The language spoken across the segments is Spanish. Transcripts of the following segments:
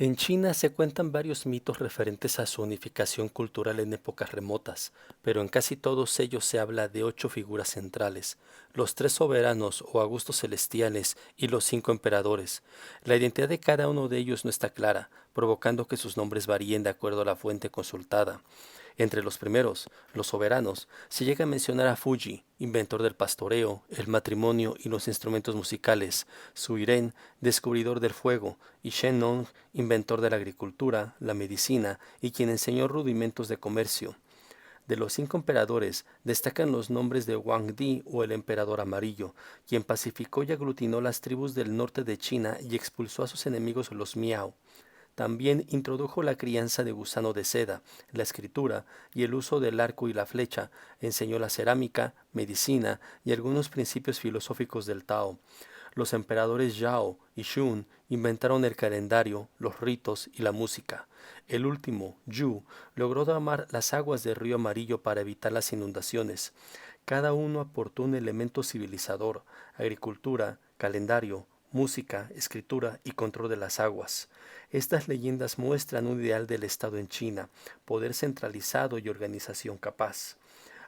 En China se cuentan varios mitos referentes a su unificación cultural en épocas remotas, pero en casi todos ellos se habla de 8 figuras centrales, los 3 soberanos o Augustos celestiales y los 5 emperadores. La identidad de cada uno de ellos no está clara, provocando que sus nombres varíen de acuerdo a la fuente consultada. Entre los primeros, los soberanos, se llega a mencionar a Fuji, inventor del pastoreo, el matrimonio y los instrumentos musicales, Suiren, descubridor del fuego, y Shennong, inventor de la agricultura, la medicina y quien enseñó rudimentos de comercio. De los 5 emperadores destacan los nombres de Wang Di o el emperador amarillo, quien pacificó y aglutinó las tribus del norte de China y expulsó a sus enemigos los Miao. También introdujo la crianza de gusano de seda, la escritura y el uso del arco y la flecha, enseñó la cerámica, medicina y algunos principios filosóficos del Tao. Los emperadores Yao y Shun inventaron el calendario, los ritos y la música. El último, Yu, logró domar las aguas del río Amarillo para evitar las inundaciones. Cada uno aportó un elemento civilizador: agricultura, calendario, música, escritura y control de las aguas. Estas leyendas muestran un ideal del Estado en China: poder centralizado y organización capaz,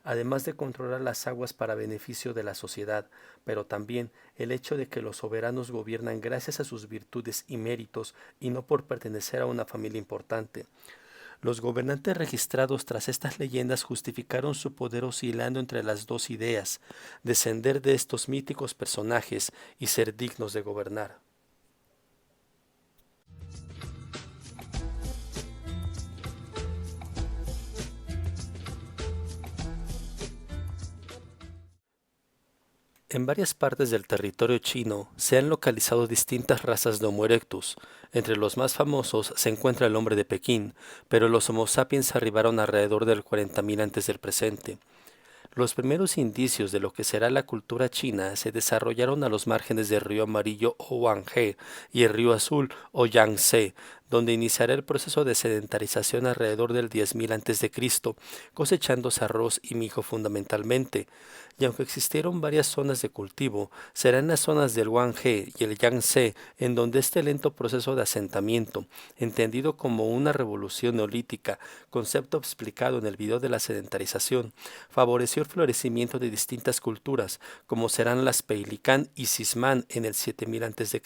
además de controlar las aguas para beneficio de la sociedad, pero también el hecho de que los soberanos gobiernan gracias a sus virtudes y méritos y no por pertenecer a una familia importante. Los gobernantes registrados tras estas leyendas justificaron su poder oscilando entre las dos ideas: descender de estos míticos personajes y ser dignos de gobernar. En varias partes del territorio chino se han localizado distintas razas de Homo erectus. Entre los más famosos se encuentra el hombre de Pekín, pero los Homo sapiens arribaron alrededor del 40.000 antes del presente. Los primeros indicios de lo que será la cultura china se desarrollaron a los márgenes del río Amarillo o Huanghe y el río Azul o Yangtze, donde iniciará el proceso de sedentarización alrededor del 10.000 a.C., cosechándose arroz y mijo fundamentalmente. Y aunque existieron varias zonas de cultivo, será en las zonas del Huanghe y el Yangtze en donde este lento proceso de asentamiento, entendido como una revolución neolítica, concepto explicado en el video de la sedentarización, favoreció el florecimiento de distintas culturas, como serán las Peilicán y Sismán en el 7000 a.C.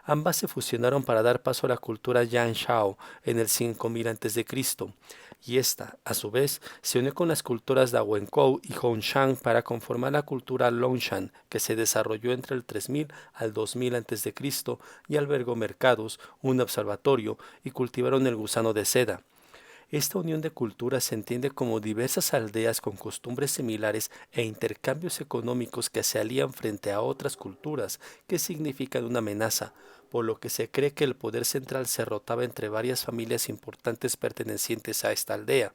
Ambas se fusionaron para dar paso a la cultura Yanshao en el 5000 a.C., y esta, a su vez, se unió con las culturas Dawenkou y Hongshan para conformar la cultura Longshan, que se desarrolló entre el 3000 al 2000 a.C. y albergó mercados, un observatorio y cultivaron el gusano de seda. Esta unión de culturas se entiende como diversas aldeas con costumbres similares e intercambios económicos que se alían frente a otras culturas que significan una amenaza, por lo que se cree que el poder central se rotaba entre varias familias importantes pertenecientes a esta aldea.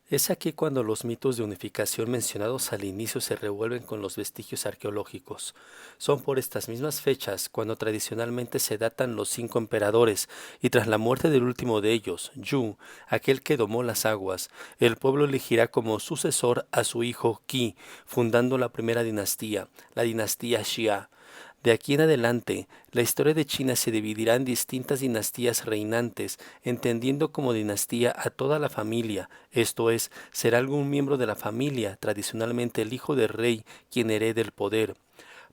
Es aquí cuando los mitos de unificación mencionados al inicio se revuelven con los vestigios arqueológicos. Son por estas mismas fechas cuando tradicionalmente se datan los 5 emperadores, y tras la muerte del último de ellos, Yu, aquel que domó las aguas, el pueblo elegirá como sucesor a su hijo Qi, fundando la primera dinastía, la dinastía Xia. De aquí en adelante, la historia de China se dividirá en distintas dinastías reinantes, entendiendo como dinastía a toda la familia, esto es, será algún miembro de la familia, tradicionalmente el hijo del rey, quien herede el poder.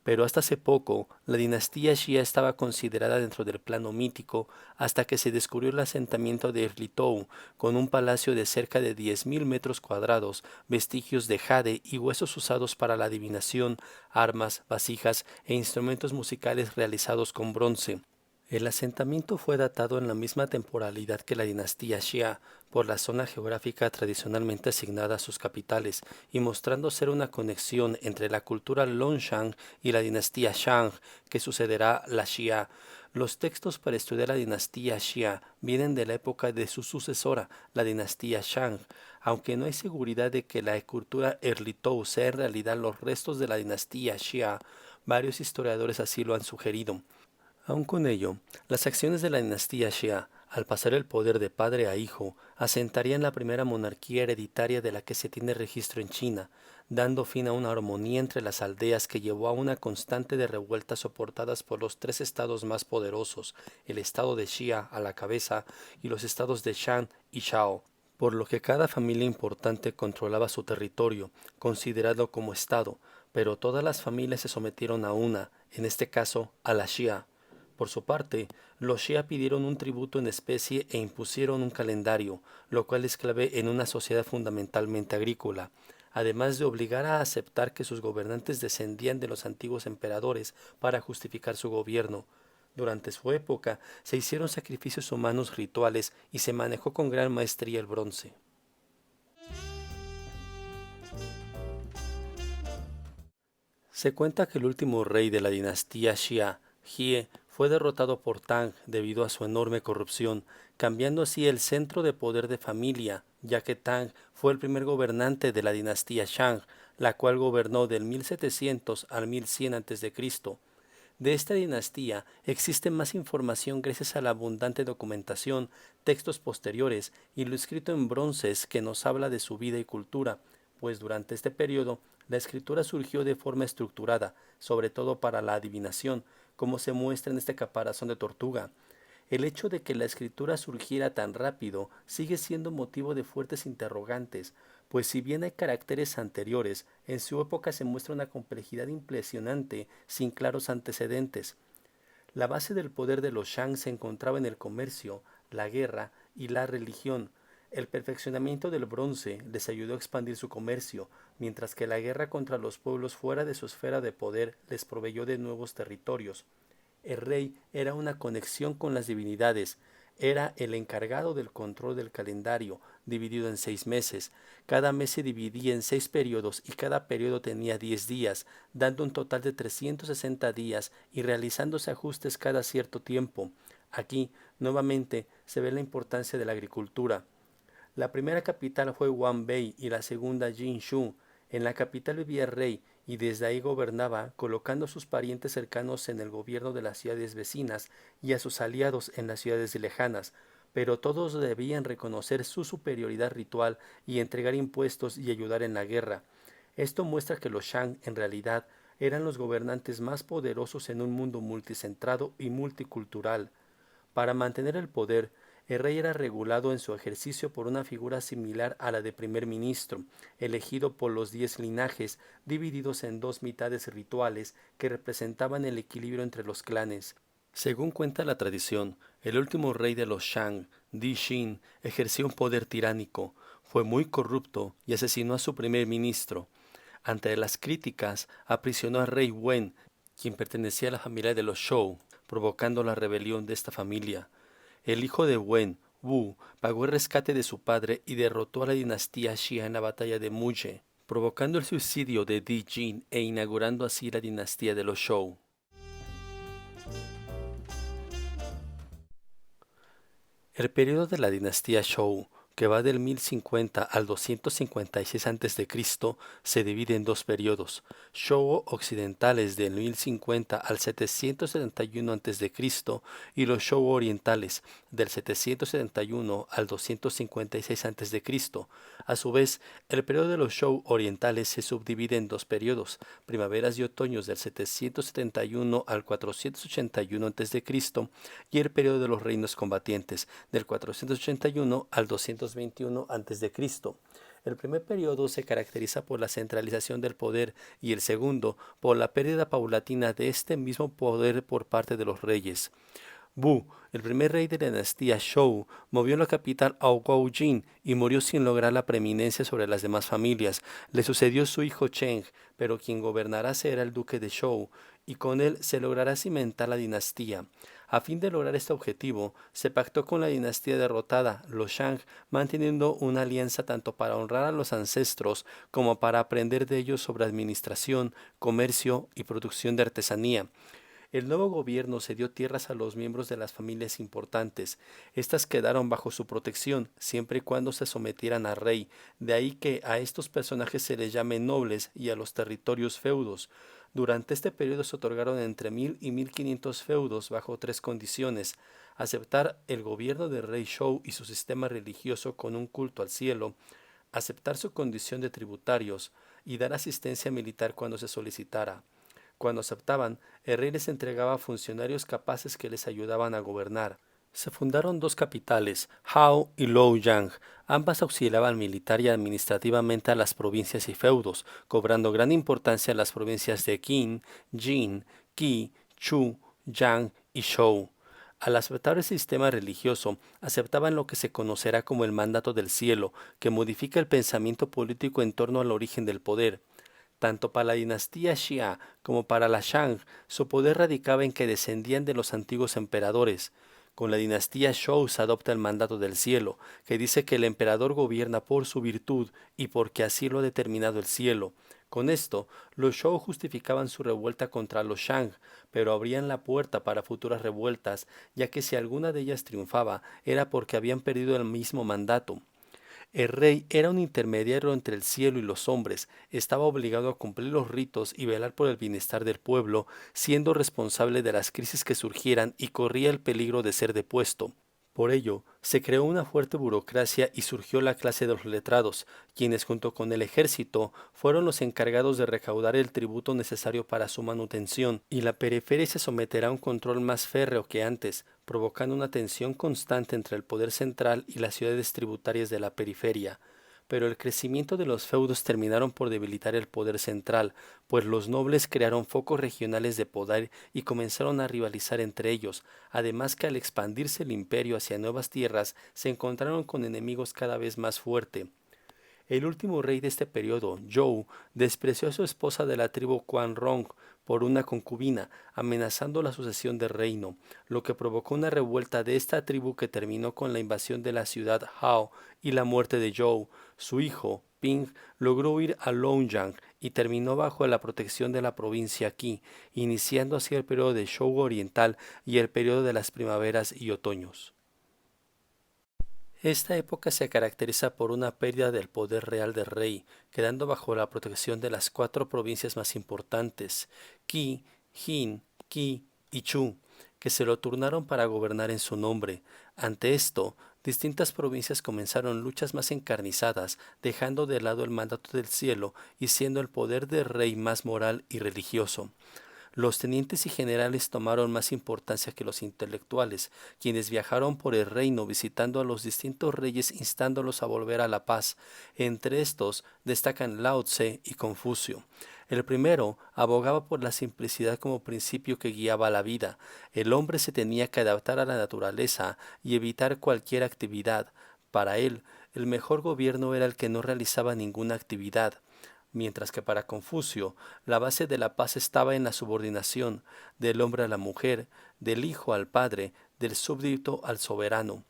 Pero hasta hace poco, la dinastía Xia estaba considerada dentro del plano mítico hasta que se descubrió el asentamiento de Erlitou, con un palacio de cerca de 10.000 metros cuadrados, vestigios de jade y huesos usados para la adivinación, armas, vasijas e instrumentos musicales realizados con bronce. El asentamiento fue datado en la misma temporalidad que la dinastía Xia, por la zona geográfica tradicionalmente asignada a sus capitales, y mostrando ser una conexión entre la cultura Longshan y la dinastía Shang, que sucederá la Xia. Los textos para estudiar la dinastía Xia vienen de la época de su sucesora, la dinastía Shang, aunque no hay seguridad de que la cultura Erlitou sea en realidad los restos de la dinastía Xia. Varios historiadores así lo han sugerido. Aun con ello, las acciones de la dinastía Xia, Al pasar el poder de padre a hijo, asentarían la primera monarquía hereditaria de la que se tiene registro en China, dando fin a una armonía entre las aldeas que llevó a una constante de revueltas soportadas por los tres estados más poderosos, el estado de Xia a la cabeza y los estados de Shan y Shao, por lo que cada familia importante controlaba su territorio, considerado como estado, pero todas las familias se sometieron a una, en este caso a la Xia. Por su parte, los Xia pidieron un tributo en especie e impusieron un calendario, lo cual es clave en una sociedad fundamentalmente agrícola, además de obligar a aceptar que sus gobernantes descendían de los antiguos emperadores para justificar su gobierno. Durante su época se hicieron sacrificios humanos rituales y se manejó con gran maestría el bronce. Se cuenta que el último rey de la dinastía Xia, Jie, fue derrotado por Tang debido a su enorme corrupción, cambiando así el centro de poder de familia, ya que Tang fue el primer gobernante de la dinastía Shang, la cual gobernó del 1700 al 1100 a.C. De esta dinastía existe más información gracias a la abundante documentación, textos posteriores y lo escrito en bronces que nos habla de su vida y cultura, pues durante este periodo la escritura surgió de forma estructurada, sobre todo para la adivinación, como se muestra en este caparazón de tortuga. El hecho de que la escritura surgiera tan rápido sigue siendo motivo de fuertes interrogantes, pues si bien hay caracteres anteriores, en su época se muestra una complejidad impresionante sin claros antecedentes. La base del poder de los Shang se encontraba en el comercio, la guerra y la religión. El perfeccionamiento del bronce les ayudó a expandir su comercio, mientras que la guerra contra los pueblos fuera de su esfera de poder les proveyó de nuevos territorios. El rey era una conexión con las divinidades, era el encargado del control del calendario, dividido en 6 meses. Cada mes se dividía en 6 periodos y cada periodo tenía 10 días, dando un total de 360 días y realizándose ajustes cada cierto tiempo. Aquí, nuevamente, se ve la importancia de la agricultura. La primera capital fue Wanbei y la segunda Jinshu. En la capital vivía el rey y desde ahí gobernaba, colocando a sus parientes cercanos en el gobierno de las ciudades vecinas y a sus aliados en las ciudades lejanas, pero todos debían reconocer su superioridad ritual y entregar impuestos y ayudar en la guerra. Esto muestra que los Shang en realidad eran los gobernantes más poderosos en un mundo multicentrado y multicultural. Para mantener el poder, el rey era regulado en su ejercicio por una figura similar a la de primer ministro, elegido por los 10 linajes, divididos en dos mitades rituales que representaban el equilibrio entre los clanes. Según cuenta la tradición, el último rey de los Shang, Di Xin, ejerció un poder tiránico, fue muy corrupto y asesinó a su primer ministro. Ante las críticas, aprisionó al rey Wen, quien pertenecía a la familia de los Shou, provocando la rebelión de esta familia. El hijo de Wen, Wu, pagó el rescate de su padre y derrotó a la dinastía Xia en la batalla de Muje, provocando el suicidio de Di Jin e inaugurando así la dinastía de los Shou. El periodo de la dinastía Shou, que va del 1050 al 256 a.C., se divide en dos periodos: Shou occidentales del 1050 al 771 a.C. y los Shou orientales del 771 al 256 a.C. A su vez, el periodo de los Shou orientales se subdivide en dos periodos: primaveras y otoños del 771 al 481 a.C. y el periodo de los reinos combatientes del 481 al 221 a.C. El primer periodo se caracteriza por la centralización del poder y el segundo por la pérdida paulatina de este mismo poder por parte de los reyes. Bu, el primer rey de la dinastía Shou, movió la capital a Guoying y murió sin lograr la preeminencia sobre las demás familias. Le sucedió su hijo Cheng, pero quien gobernará será el duque de Shou, y con él se logrará cimentar la dinastía. A fin de lograr este objetivo, se pactó con la dinastía derrotada, los Shang, manteniendo una alianza tanto para honrar a los ancestros como para aprender de ellos sobre administración, comercio y producción de artesanía. El nuevo gobierno cedió tierras a los miembros de las familias importantes. Estas quedaron bajo su protección siempre y cuando se sometieran al rey. De ahí que a estos personajes se les llame nobles y a los territorios feudos. Durante este periodo se otorgaron entre 1000 y 1500 feudos bajo tres condiciones: aceptar el gobierno del rey Zhou y su sistema religioso con un culto al cielo, aceptar su condición de tributarios y dar asistencia militar cuando se solicitara. Cuando aceptaban, el rey les entregaba funcionarios capaces que les ayudaban a gobernar. Se fundaron dos capitales, Hao y Luoyang. Ambas auxiliaban militar y administrativamente a las provincias y feudos, cobrando gran importancia a las provincias de Qin, Jin, Qi, Chu, Yang y Zhou. Al aceptar el sistema religioso, aceptaban lo que se conocerá como el mandato del cielo, que modifica el pensamiento político en torno al origen del poder. Tanto para la dinastía Xia como para la Shang, su poder radicaba en que descendían de los antiguos emperadores. Con la dinastía Zhou se adopta el mandato del cielo, que dice que el emperador gobierna por su virtud y porque así lo ha determinado el cielo. Con esto, los Zhou justificaban su revuelta contra los Shang, pero abrían la puerta para futuras revueltas, ya que si alguna de ellas triunfaba, era porque habían perdido el mismo mandato. El rey era un intermediario entre el cielo y los hombres, estaba obligado a cumplir los ritos y velar por el bienestar del pueblo, siendo responsable de las crisis que surgieran y corría el peligro de ser depuesto. Por ello, se creó una fuerte burocracia y surgió la clase de los letrados, quienes junto con el ejército fueron los encargados de recaudar el tributo necesario para su manutención, y la periferia se someterá a un control más férreo que antes, provocando una tensión constante entre el poder central y las ciudades tributarias de la periferia. Pero el crecimiento de los feudos terminaron por debilitar el poder central, pues los nobles crearon focos regionales de poder y comenzaron a rivalizar entre ellos, además que al expandirse el imperio hacia nuevas tierras se encontraron con enemigos cada vez más fuertes. El último rey de este periodo, Zhou, despreció a su esposa de la tribu Quanrong por una concubina, amenazando la sucesión del reino, lo que provocó una revuelta de esta tribu que terminó con la invasión de la ciudad Hao y la muerte de Zhou. Su hijo, Ping, logró huir a Luoyang y terminó bajo la protección de la provincia Qi, iniciando así el periodo de Zhou oriental y el periodo de las primaveras y otoños. Esta época se caracteriza por una pérdida del poder real del rey, quedando bajo la protección de las cuatro provincias más importantes, Qi, Jin, Qi y Chu, que se lo turnaron para gobernar en su nombre. Ante esto, distintas provincias comenzaron luchas más encarnizadas, dejando de lado el mandato del cielo y siendo el poder del rey más moral y religioso. Los tenientes y generales tomaron más importancia que los intelectuales, quienes viajaron por el reino visitando a los distintos reyes instándolos a volver a la paz. Entre estos destacan Lao Tse y Confucio. El primero abogaba por la simplicidad como principio que guiaba la vida. El hombre se tenía que adaptar a la naturaleza y evitar cualquier actividad. Para él, el mejor gobierno era el que no realizaba ninguna actividad, mientras que para Confucio la base de la paz estaba en la subordinación del hombre a la mujer, del hijo al padre, del súbdito al soberano,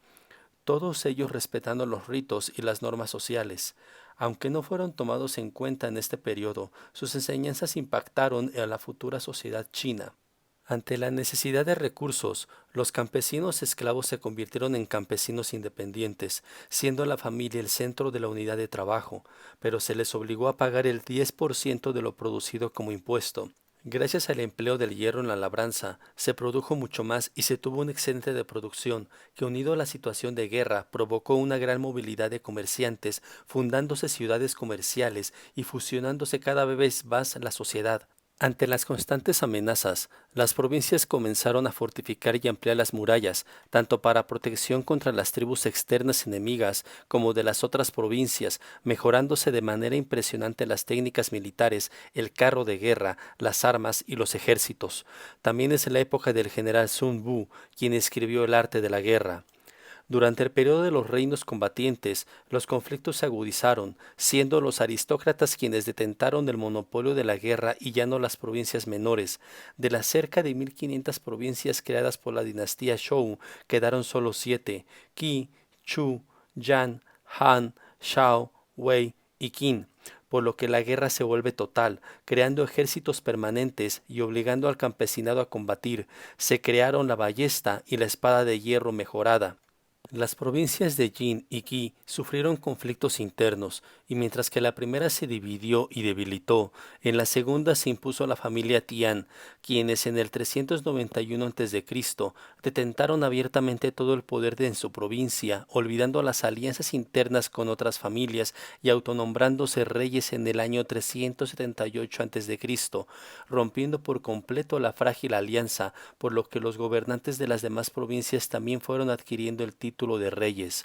todos ellos respetando los ritos y las normas sociales. Aunque no fueron tomados en cuenta en este periodo, sus enseñanzas impactaron en la futura sociedad china. Ante la necesidad de recursos, los campesinos esclavos se convirtieron en campesinos independientes, siendo la familia el centro de la unidad de trabajo, pero se les obligó a pagar el 10% de lo producido como impuesto. Gracias al empleo del hierro en la labranza, se produjo mucho más y se tuvo un excedente de producción que, unido a la situación de guerra, provocó una gran movilidad de comerciantes, fundándose ciudades comerciales y fusionándose cada vez más la sociedad. Ante las constantes amenazas, las provincias comenzaron a fortificar y ampliar las murallas, tanto para protección contra las tribus externas enemigas como de las otras provincias, mejorándose de manera impresionante las técnicas militares, el carro de guerra, las armas y los ejércitos. También es la época del general Sun Bu, quien escribió el arte de la guerra. Durante el periodo de los reinos combatientes, los conflictos se agudizaron, siendo los aristócratas quienes detentaron el monopolio de la guerra y ya no las provincias menores. De las cerca de 1500 provincias creadas por la dinastía Zhou, quedaron solo 7: Qi, Chu, Yan, Han, Shao, Wei y Qin, por lo que la guerra se vuelve total, creando ejércitos permanentes y obligando al campesinado a combatir. Se crearon la ballesta y la espada de hierro mejorada. Las provincias de Jin y Qi sufrieron conflictos internos, y mientras que la primera se dividió y debilitó, en la segunda se impuso la familia Tian, quienes en el 391 a.C. detentaron abiertamente todo el poder en su provincia, olvidando las alianzas internas con otras familias y autonombrándose reyes en el año 378 a.C., rompiendo por completo la frágil alianza, por lo que los gobernantes de las demás provincias también fueron adquiriendo el título de reyes.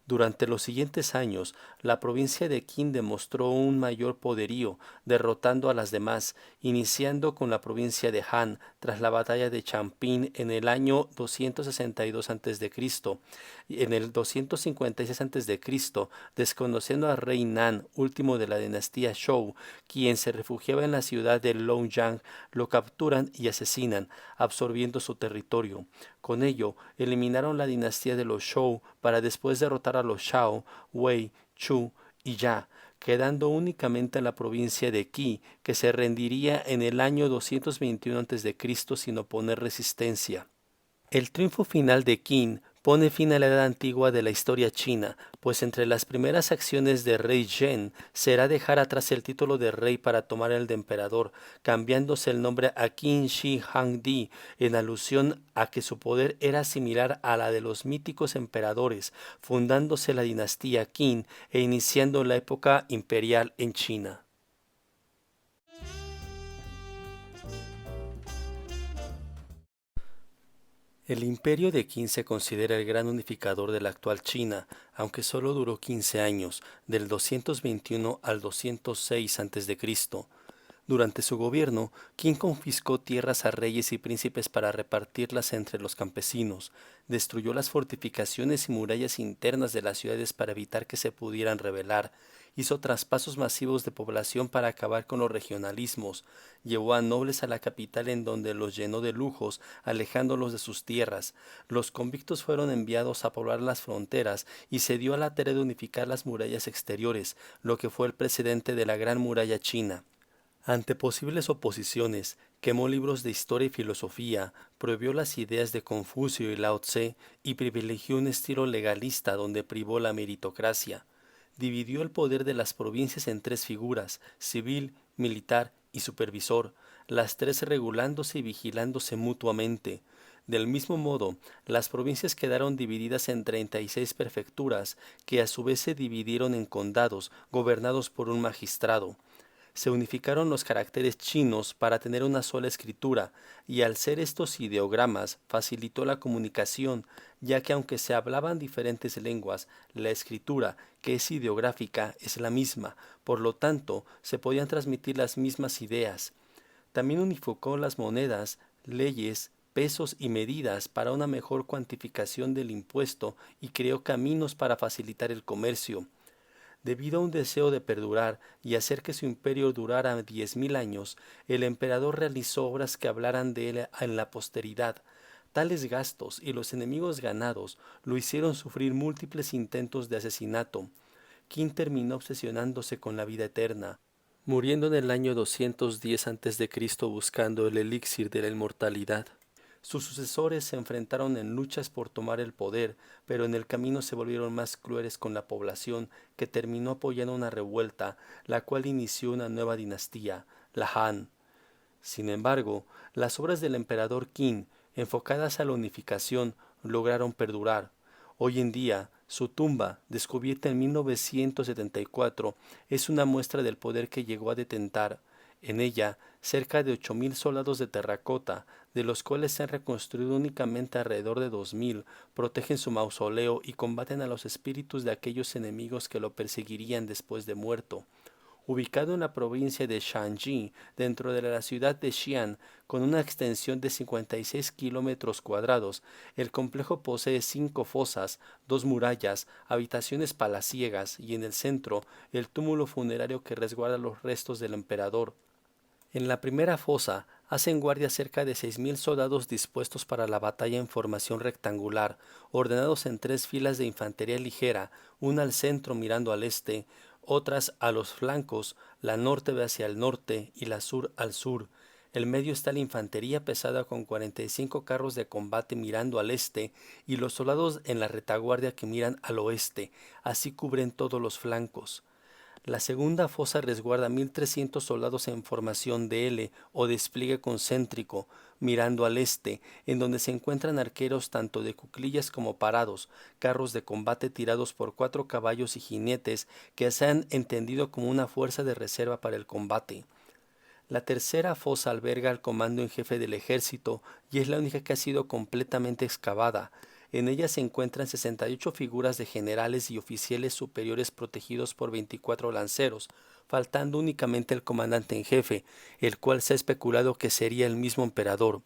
Durante los siguientes años, la provincia de Qin demostró un mayor poderío, derrotando a las demás, iniciando con la provincia de Han tras la batalla de Champing en el año 262 a.C. En el 256 a.C., desconociendo al rey Nan, último de la dinastía Zhou, quien se refugiaba en la ciudad de Luoyang, lo capturan y asesinan, absorbiendo su territorio. Con ello, eliminaron la dinastía de los Zhou para después derrotar a los Shao, Wei, Chu y Ya, quedando únicamente la provincia de Qi, que se rendiría en el año 221 a.C. sin oponer resistencia. El triunfo final de Qin pone fin a la edad antigua de la historia china, pues entre las primeras acciones de rey Zhen será dejar atrás el título de rey para tomar el de emperador, cambiándose el nombre a Qin Shi Huangdi en alusión a que su poder era similar a la de los míticos emperadores, fundándose la dinastía Qin e iniciando la época imperial en China. El imperio de Qin se considera el gran unificador de la actual China, aunque solo duró 15 años, del 221 al 206 a.C. Durante su gobierno, Qin confiscó tierras a reyes y príncipes para repartirlas entre los campesinos, destruyó las fortificaciones y murallas internas de las ciudades para evitar que se pudieran rebelar, hizo traspasos masivos de población para acabar con los regionalismos, llevó a nobles a la capital en donde los llenó de lujos, alejándolos de sus tierras. Los convictos fueron enviados a poblar las fronteras y se dio a la tarea de unificar las murallas exteriores, lo que fue el precedente de la Gran Muralla China. Ante posibles oposiciones, quemó libros de historia y filosofía, prohibió las ideas de Confucio y Lao Tse y privilegió un estilo legalista donde privó la meritocracia. Dividió el poder de las provincias en tres figuras: civil, militar y supervisor, las tres regulándose y vigilándose mutuamente. Del mismo modo, las provincias quedaron divididas en 36 prefecturas, que a su vez se dividieron en condados, gobernados por un magistrado. Se unificaron los caracteres chinos para tener una sola escritura, y al ser estos ideogramas facilitó la comunicación, ya que aunque se hablaban diferentes lenguas, la escritura, que es ideográfica, es la misma, por lo tanto, se podían transmitir las mismas ideas. También unificó las monedas, leyes, pesos y medidas para una mejor cuantificación del impuesto y creó caminos para facilitar el comercio. Debido a un deseo de perdurar y hacer que su imperio durara 10.000 años, el emperador realizó obras que hablaran de él en la posteridad. Tales gastos y los enemigos ganados lo hicieron sufrir múltiples intentos de asesinato. Qin terminó obsesionándose con la vida eterna, muriendo en el año 210 a.C. buscando el elixir de la inmortalidad. Sus sucesores se enfrentaron en luchas por tomar el poder, pero en el camino se volvieron más crueles con la población, que terminó apoyando una revuelta, la cual inició una nueva dinastía, la Han. Sin embargo, las obras del emperador Qin, enfocadas a la unificación, lograron perdurar. Hoy en día, su tumba, descubierta en 1974, es una muestra del poder que llegó a detentar. En ella, cerca de 8.000 soldados de terracota, de los cuales se han reconstruido únicamente alrededor de 2.000, protegen su mausoleo y combaten a los espíritus de aquellos enemigos que lo perseguirían después de muerto. Ubicado en la provincia de Shanxi, dentro de la ciudad de Xi'an, con una extensión de 56 kilómetros cuadrados, el complejo posee 5 fosas, 2 murallas, habitaciones palaciegas y en el centro el túmulo funerario que resguarda los restos del emperador. En la primera fosa hacen guardia cerca de 6.000 soldados dispuestos para la batalla en formación rectangular, ordenados en 3 filas de infantería ligera, una al centro mirando al este, otras a los flancos, la norte ve hacia el norte y la sur al sur. El medio está la infantería pesada con 45 carros de combate mirando al este y los soldados en la retaguardia que miran al oeste, así cubren todos los flancos. La segunda fosa resguarda 1.300 soldados en formación de L o despliegue concéntrico, mirando al este, en donde se encuentran arqueros tanto de cuclillas como parados, carros de combate tirados por 4 caballos y jinetes que se han entendido como una fuerza de reserva para el combate. La tercera fosa alberga al comando en jefe del ejército y es la única que ha sido completamente excavada. En ella se encuentran 68 figuras de generales y oficiales superiores protegidos por 24 lanceros, faltando únicamente el comandante en jefe, el cual se ha especulado que sería el mismo emperador.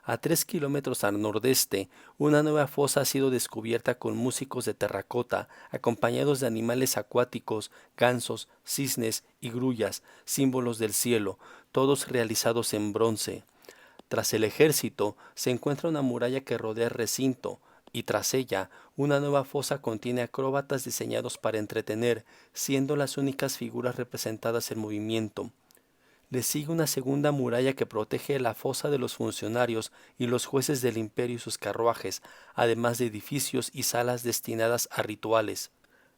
A 3 kilómetros al nordeste, una nueva fosa ha sido descubierta con músicos de terracota, acompañados de animales acuáticos, gansos, cisnes y grullas, símbolos del cielo, todos realizados en bronce. Tras el ejército se encuentra una muralla que rodea el recinto, y tras ella una nueva fosa contiene acróbatas diseñados para entretener, siendo las únicas figuras representadas en movimiento. Le sigue una segunda muralla que protege la fosa de los funcionarios y los jueces del imperio y sus carruajes, además de edificios y salas destinadas a rituales.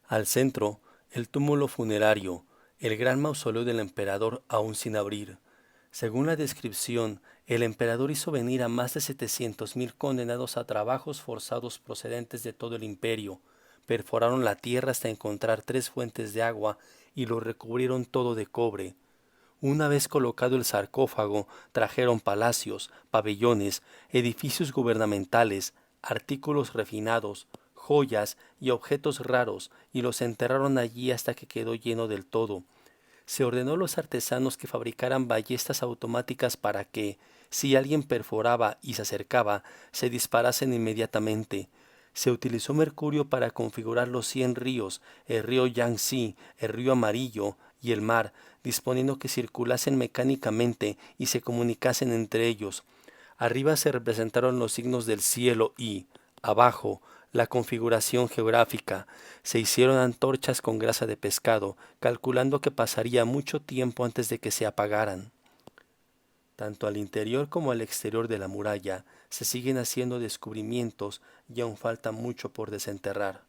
Al centro, el túmulo funerario, el gran mausoleo del emperador aún sin abrir. Según la descripción, el emperador hizo venir a más de 700.000 condenados a trabajos forzados procedentes de todo el imperio. Perforaron la tierra hasta encontrar 3 fuentes de agua y lo recubrieron todo de cobre. Una vez colocado el sarcófago, trajeron palacios, pabellones, edificios gubernamentales, artículos refinados, joyas y objetos raros, y los enterraron allí hasta que quedó lleno del todo. Se ordenó a los artesanos que fabricaran ballestas automáticas para que, si alguien perforaba y se acercaba, se disparasen inmediatamente. Se utilizó mercurio para configurar los 100 ríos, el río Yangtze, el río Amarillo y el mar, disponiendo que circulasen mecánicamente y se comunicasen entre ellos. Arriba se representaron los signos del cielo y, abajo, la configuración geográfica. Se hicieron antorchas con grasa de pescado, calculando que pasaría mucho tiempo antes de que se apagaran. Tanto al interior como al exterior de la muralla se siguen haciendo descubrimientos y aún falta mucho por desenterrar.